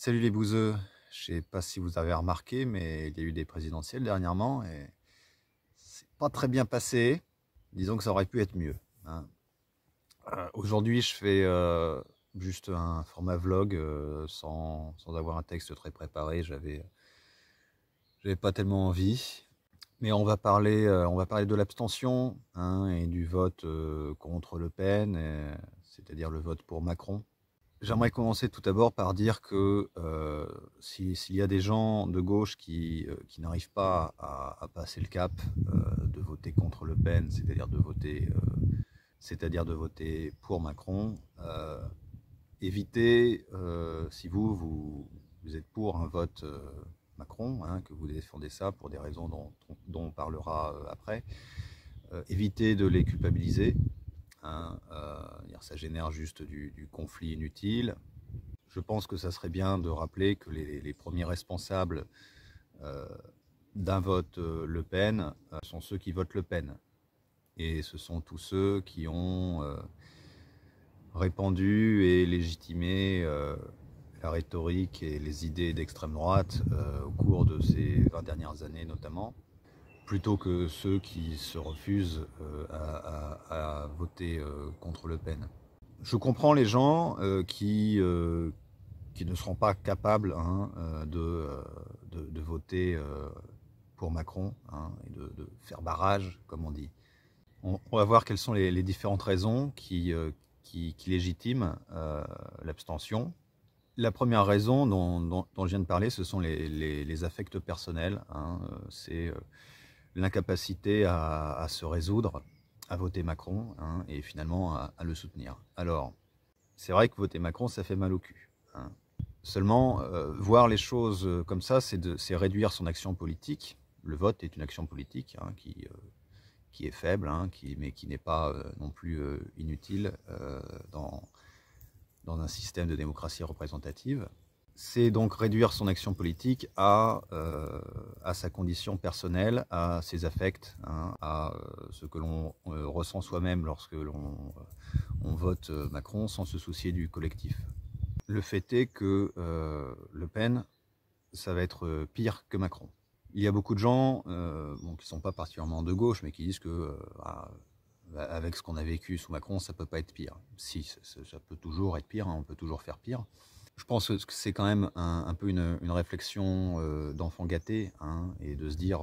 Salut les bouseux, je sais pas si vous avez remarqué, mais il y a eu des présidentielles dernièrement et c'est pas très bien passé. Disons que ça aurait pu être mieux, hein. Aujourd'hui, je fais juste un format vlog sans avoir un texte très préparé. J'avais pas tellement envie. Mais on va parler de l'abstention, hein, et du vote contre Le Pen, c'est-à-dire le vote pour Macron. J'aimerais commencer tout d'abord par dire que s'il y a des gens de gauche qui n'arrivent pas à passer le cap de voter contre Le Pen, c'est-à-dire de voter pour Macron, évitez, si vous êtes pour un vote Macron, hein, que vous défendez ça pour des raisons dont on parlera après, évitez de les culpabiliser, hein, ça génère juste du conflit inutile. Je pense que ça serait bien de rappeler que les premiers responsables euh, d'un vote Le Pen sont ceux qui votent Le Pen. Et ce sont tous ceux qui ont répandu et légitimé la rhétorique et les idées d'extrême droite au cours de ces 20 dernières années notamment, plutôt que ceux qui se refusent à voter contre Le Pen. Je comprends les gens qui ne seront pas capables, hein, de voter pour Macron, hein, et de faire barrage, comme on dit. On va voir quelles sont les différentes raisons qui légitiment l'abstention. La première raison dont je viens de parler, ce sont les affects personnels, hein. C'est l'incapacité à se résoudre à voter Macron, hein, et finalement à le soutenir. Alors, c'est vrai que voter Macron, ça fait mal au cul, hein. Seulement, voir les choses comme ça, c'est réduire son action politique. Le vote est une action politique, hein, qui est faible, hein, mais qui n'est pas non plus inutile dans un système de démocratie représentative. C'est donc réduire son action politique à sa condition personnelle, à ses affects, hein, à ce que l'on ressent soi-même lorsque on vote Macron sans se soucier du collectif. Le fait est que Le Pen, ça va être pire que Macron. Il y a beaucoup de gens qui ne sont pas particulièrement de gauche, mais qui disent que avec ce qu'on a vécu sous Macron, ça ne peut pas être pire. Si, ça peut toujours être pire, hein, on peut toujours faire pire. Je pense que c'est quand même un peu une réflexion d'enfant gâté, hein, et de se dire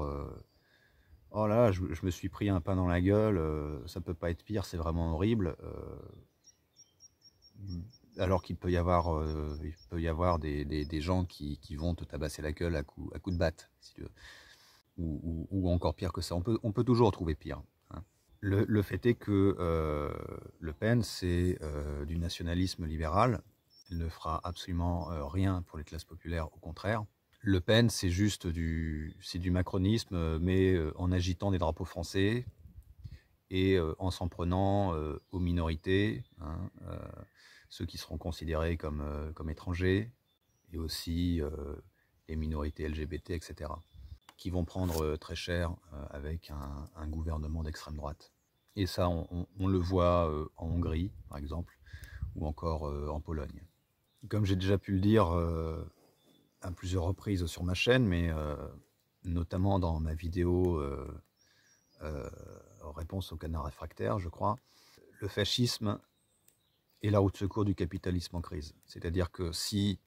oh là, je me suis pris un pain dans la gueule, ça peut pas être pire, c'est vraiment horrible. Alors qu'il peut y avoir des gens qui vont te tabasser la gueule à coups de batte, si tu veux. Ou encore pire que ça. On peut toujours trouver pire, hein. Le fait est que Le Pen, c'est du nationalisme libéral. Elle ne fera absolument rien pour les classes populaires, au contraire. Le Pen, c'est juste du macronisme, mais en agitant des drapeaux français et en s'en prenant aux minorités, hein, ceux qui seront considérés comme étrangers, et aussi les minorités LGBT, etc., qui vont prendre très cher avec un gouvernement d'extrême droite. Et ça, on le voit en Hongrie, par exemple, ou encore en Pologne. Comme j'ai déjà pu le dire à plusieurs reprises sur ma chaîne, mais notamment dans ma vidéo en réponse au canard réfractaire, je crois, le fascisme est la roue de secours du capitalisme en crise. C'est-à-dire que si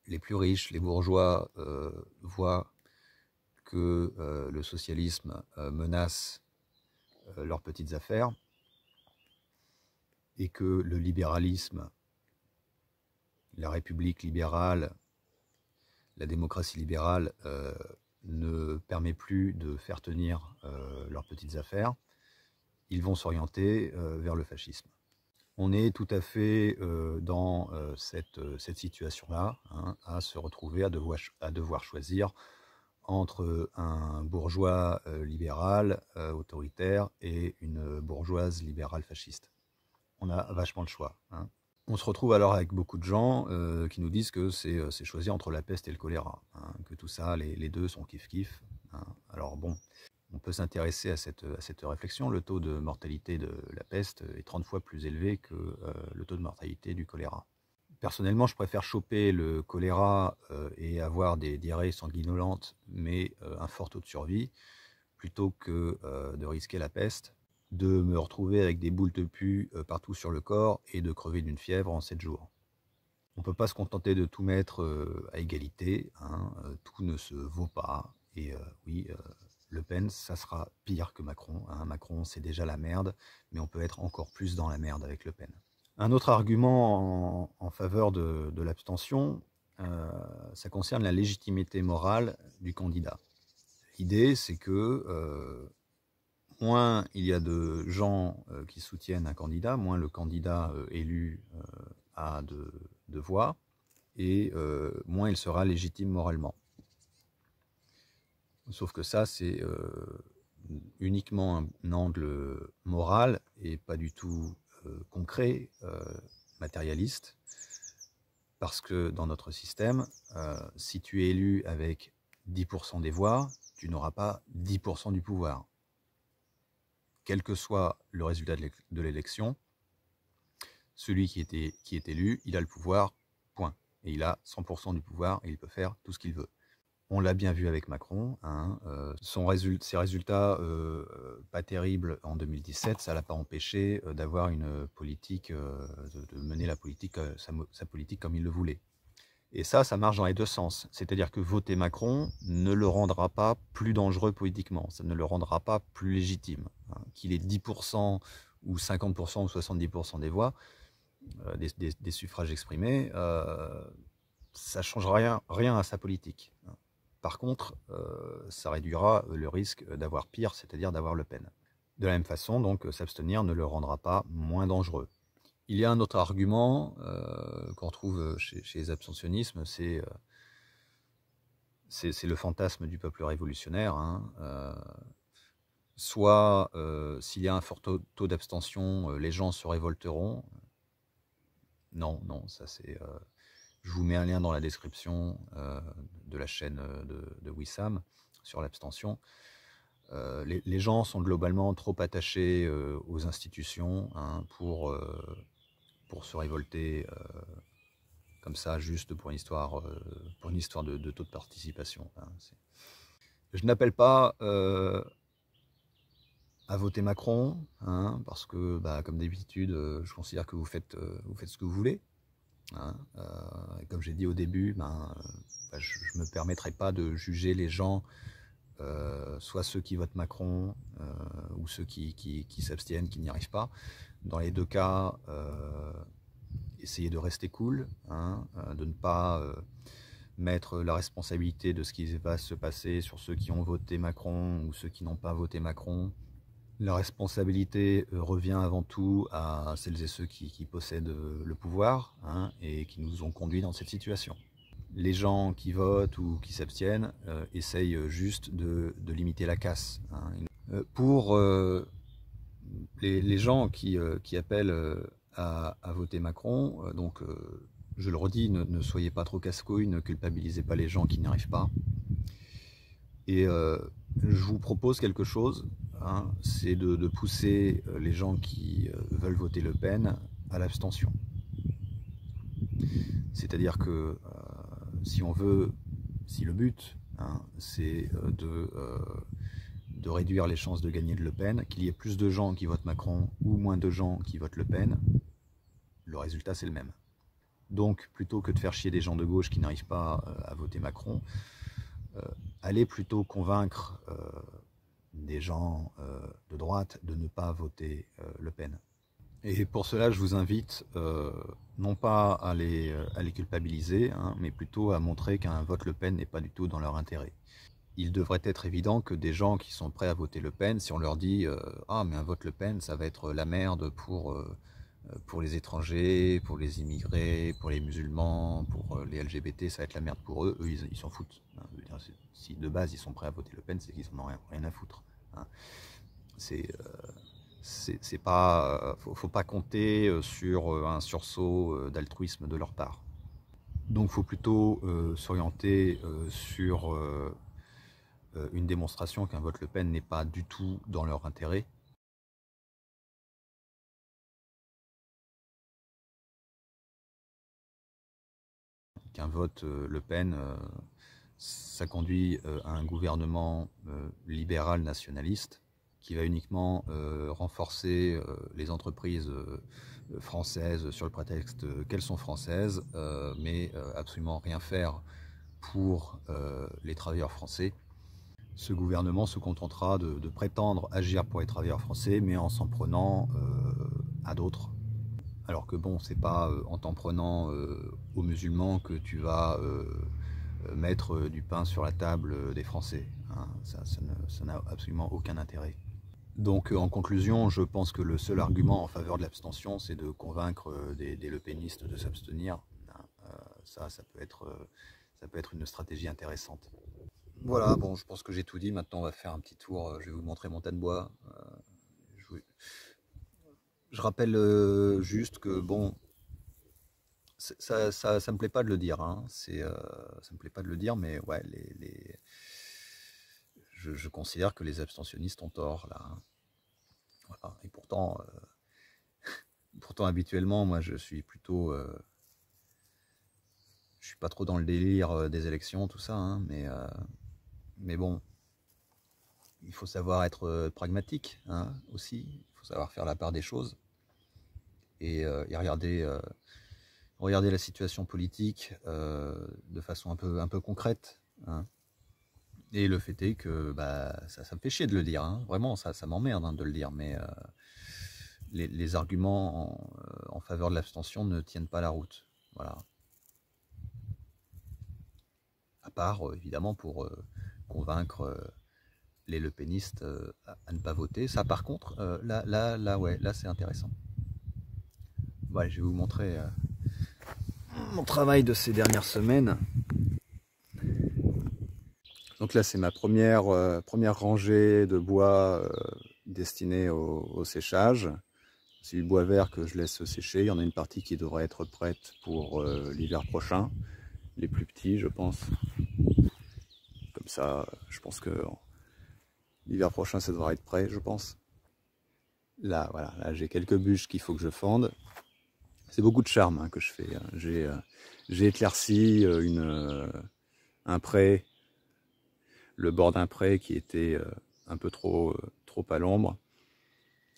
les plus riches, les bourgeois, voient que le socialisme menace leurs petites affaires et que le libéralisme, la république libérale, la démocratie libérale ne permet plus de faire tenir leurs petites affaires, ils vont s'orienter vers le fascisme. On est tout à fait dans cette situation-là, hein, à se retrouver à devoir choisir entre un bourgeois libéral autoritaire et une bourgeoise libérale fasciste. On a vachement le choix, hein. On se retrouve alors avec beaucoup de gens qui nous disent que c'est choisir entre la peste et le choléra, hein, que tout ça, les deux sont kiff-kiff, hein. Alors bon, on peut s'intéresser à cette réflexion. Le taux de mortalité de la peste est 30 fois plus élevé que le taux de mortalité du choléra. Personnellement, je préfère choper le choléra et avoir des diarrhées sanguinolentes, mais un fort taux de survie, plutôt que de risquer la peste, de me retrouver avec des boules de pus partout sur le corps et de crever d'une fièvre en 7 jours. On ne peut pas se contenter de tout mettre à égalité, hein, tout ne se vaut pas, et oui, Le Pen, ça sera pire que Macron, hein. Macron, c'est déjà la merde, mais on peut être encore plus dans la merde avec Le Pen. Un autre argument en faveur de l'abstention, ça concerne la légitimité morale du candidat. L'idée, c'est que moins il y a de gens qui soutiennent un candidat, moins le candidat élu a de voix, et moins il sera légitime moralement. Sauf que ça, c'est uniquement un angle moral et pas du tout concret, matérialiste, parce que dans notre système, si tu es élu avec 10% des voix, tu n'auras pas 10% du pouvoir. Quel que soit le résultat de l'élection, celui qui est élu, il a le pouvoir, point. Et il a 100% du pouvoir et il peut faire tout ce qu'il veut. On l'a bien vu avec Macron, hein, ses résultats pas terribles en 2017, ça ne l'a pas empêché d'avoir une politique, de mener la politique, sa politique comme il le voulait. Et ça marche dans les deux sens. C'est-à-dire que voter Macron ne le rendra pas plus dangereux politiquement, ça ne le rendra pas plus légitime. Hein. Qu'il ait 10% ou 50% ou 70% des voix, des suffrages exprimés, ça ne changera rien à sa politique. Par contre, ça réduira le risque d'avoir pire, c'est-à-dire d'avoir Le Pen. De la même façon, donc, s'abstenir ne le rendra pas moins dangereux. Il y a un autre argument qu'on retrouve chez les abstentionnismes, c'est le fantasme du peuple révolutionnaire. Hein. Soit, s'il y a un fort taux d'abstention, les gens se révolteront. Non, ça c'est... je vous mets un lien dans la description de la chaîne de Wissam sur l'abstention. Les gens sont globalement trop attachés aux institutions, hein, pour se révolter comme ça, juste pour une histoire de taux de participation. Hein. Je n'appelle pas à voter Macron, hein, parce que, comme d'habitude, je considère que vous faites ce que vous voulez. Hein, comme j'ai dit au début, je ne me permettrai pas de juger les gens, soit ceux qui votent Macron ou ceux qui s'abstiennent, qui n'y arrivent pas. Dans les deux cas, essayez de rester cool, hein, de ne pas mettre la responsabilité de ce qui va se passer sur ceux qui ont voté Macron ou ceux qui n'ont pas voté Macron. La responsabilité revient avant tout à celles et ceux qui possèdent le pouvoir, hein, et qui nous ont conduits dans cette situation. Les gens qui votent ou qui s'abstiennent essayent juste de limiter la casse. Hein. Pour les gens qui appellent à voter Macron, je le redis, ne soyez pas trop casse-couilles, ne culpabilisez pas les gens qui n'y arrivent pas. Et je vous propose quelque chose, hein, c'est de pousser les gens qui veulent voter Le Pen à l'abstention. C'est-à-dire que si le but, hein, c'est de réduire les chances de gagner de Le Pen, qu'il y ait plus de gens qui votent Macron ou moins de gens qui votent Le Pen, le résultat c'est le même. Donc plutôt que de faire chier des gens de gauche qui n'arrivent pas à voter Macron, allez plutôt convaincre des gens de droite de ne pas voter Le Pen. Et pour cela, je vous invite non pas à les culpabiliser, hein, mais plutôt à montrer qu'un vote Le Pen n'est pas du tout dans leur intérêt. Il devrait être évident que des gens qui sont prêts à voter Le Pen, si on leur dit « Ah, mais un vote Le Pen, ça va être la merde pour les étrangers, pour les immigrés, pour les musulmans, pour les LGBT, ça va être la merde pour eux. » Eux, ils s'en foutent. Hein. Si de base, ils sont prêts à voter Le Pen, c'est qu'ils n'en ont rien à foutre. Hein. C'est pas, faut pas compter sur un sursaut d'altruisme de leur part. Donc, il faut plutôt s'orienter sur une démonstration qu'un vote Le Pen n'est pas du tout dans leur intérêt. qu'un vote Le Pen, ça conduit à un gouvernement libéral nationaliste qui va uniquement renforcer les entreprises françaises sur le prétexte qu'elles sont françaises, mais absolument rien faire pour les travailleurs français. Ce gouvernement se contentera de prétendre agir pour les travailleurs français, mais en s'en prenant à d'autres. Alors que bon, c'est pas en t'en prenant aux musulmans que tu vas mettre du pain sur la table des Français. Hein. Ça n'a absolument aucun intérêt. Donc en conclusion, je pense que le seul argument en faveur de l'abstention, c'est de convaincre des lepénistes de s'abstenir. Ça peut être une stratégie intéressante. Voilà, bon, je pense que j'ai tout dit. Maintenant, on va faire un petit tour. Je vais vous montrer mon tas de bois. Je rappelle juste que, bon, ça me plaît pas de le dire. Hein. Ça me plaît pas de le dire, mais ouais, je considère que les abstentionnistes ont tort, là. Voilà. Et pourtant, habituellement, moi, je suis plutôt... je suis pas trop dans le délire des élections, tout ça, hein, mais bon, il faut savoir être pragmatique, hein, aussi. Il faut savoir faire la part des choses et regarder la situation politique de façon un peu concrète. Hein. Et le fait est que bah, ça me fait chier de le dire, hein. Vraiment, ça m'emmerde de le dire, mais les arguments en faveur de l'abstention ne tiennent pas la route. Voilà. À part, évidemment, pour convaincre les lepénistes à ne pas voter. Ça, par contre, là, c'est intéressant. Bon, allez, je vais vous montrer mon travail de ces dernières semaines. Donc là, c'est ma première rangée de bois destinée au séchage. C'est du bois vert que je laisse sécher. Il y en a une partie qui devrait être prête pour l'hiver prochain. Les plus petits, je pense. Comme ça, je pense que l'hiver prochain, ça devrait être prêt, je pense. Là, voilà, là j'ai quelques bûches qu'il faut que je fende. C'est beaucoup de charme hein, que je fais. J'ai éclairci un pré, le bord d'un pré qui était un peu trop à l'ombre.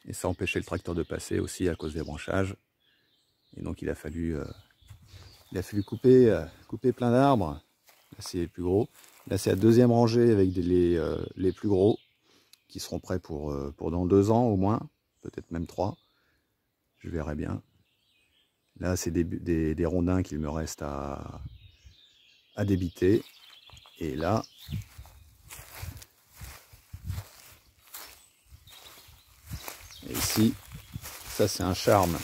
Et ça empêchait le tracteur de passer aussi à cause des branchages. Et donc il a fallu couper plein d'arbres. Là c'est les plus gros. Là c'est la deuxième rangée avec les plus gros qui seront prêts pour dans 2 ans au moins, peut-être même 3. Je verrai bien. Là c'est des rondins qu'il me reste à débiter. Et là, et ici, ça c'est un charme.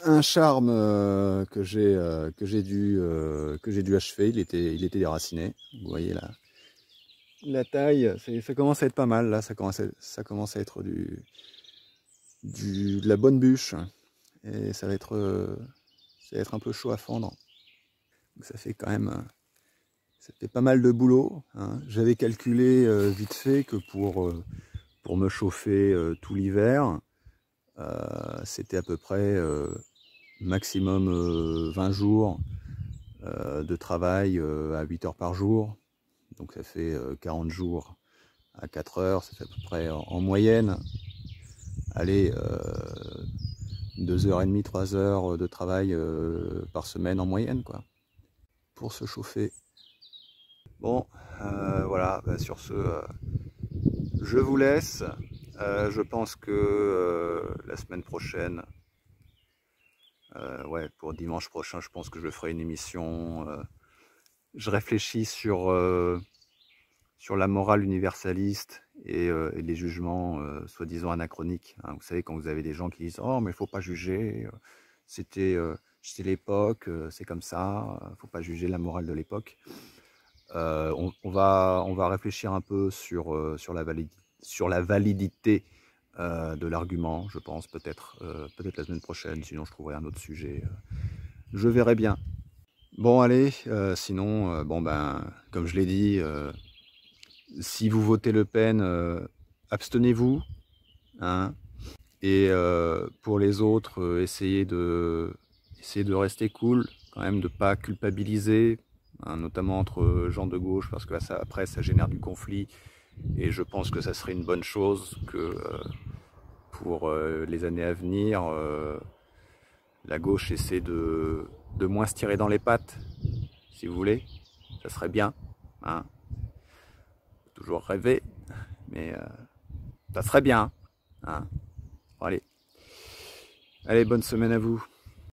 Un charme que j'ai dû achever. Il était déraciné. Vous voyez là, la taille, ça commence à être pas mal. Là, ça commence à être de la bonne bûche. Et ça va être un peu chaud à fendre. Donc ça fait quand même, ça fait pas mal de boulot. Hein. J'avais calculé vite fait que pour me chauffer tout l'hiver, c'était à peu près maximum 20 jours de travail à 8 heures par jour. Donc ça fait 40 jours à 4 heures, ça fait à peu près en moyenne, allez, 2h30, 3 heures de travail par semaine en moyenne, quoi, pour se chauffer. Bon, voilà, bah, sur ce, je vous laisse. Je pense que la semaine prochaine, ouais, pour dimanche prochain, je pense que je ferai une émission. Je réfléchis sur la morale universaliste et les jugements soi-disant anachroniques. Hein. Vous savez, quand vous avez des gens qui disent « Oh, mais il ne faut pas juger, c'était l'époque, c'est comme ça, il ne faut pas juger la morale de l'époque. » On va réfléchir un peu sur la validité de l'argument, je pense, peut-être la semaine prochaine, sinon je trouverai un autre sujet. Je verrai bien. Bon, allez, sinon, bon ben, comme je l'ai dit, si vous votez Le Pen, abstenez-vous. Hein, et pour les autres, essayez de rester cool. quand même de ne pas culpabiliser, hein, notamment entre gens de gauche, parce que là, après, ça génère du conflit. Et je pense que ça serait une bonne chose que pour les années à venir, la gauche essaie de moins se tirer dans les pattes, si vous voulez. Ça serait bien. Hein. Toujours rêver, mais ça serait bien. Hein. Bon, allez. Allez, bonne semaine à vous.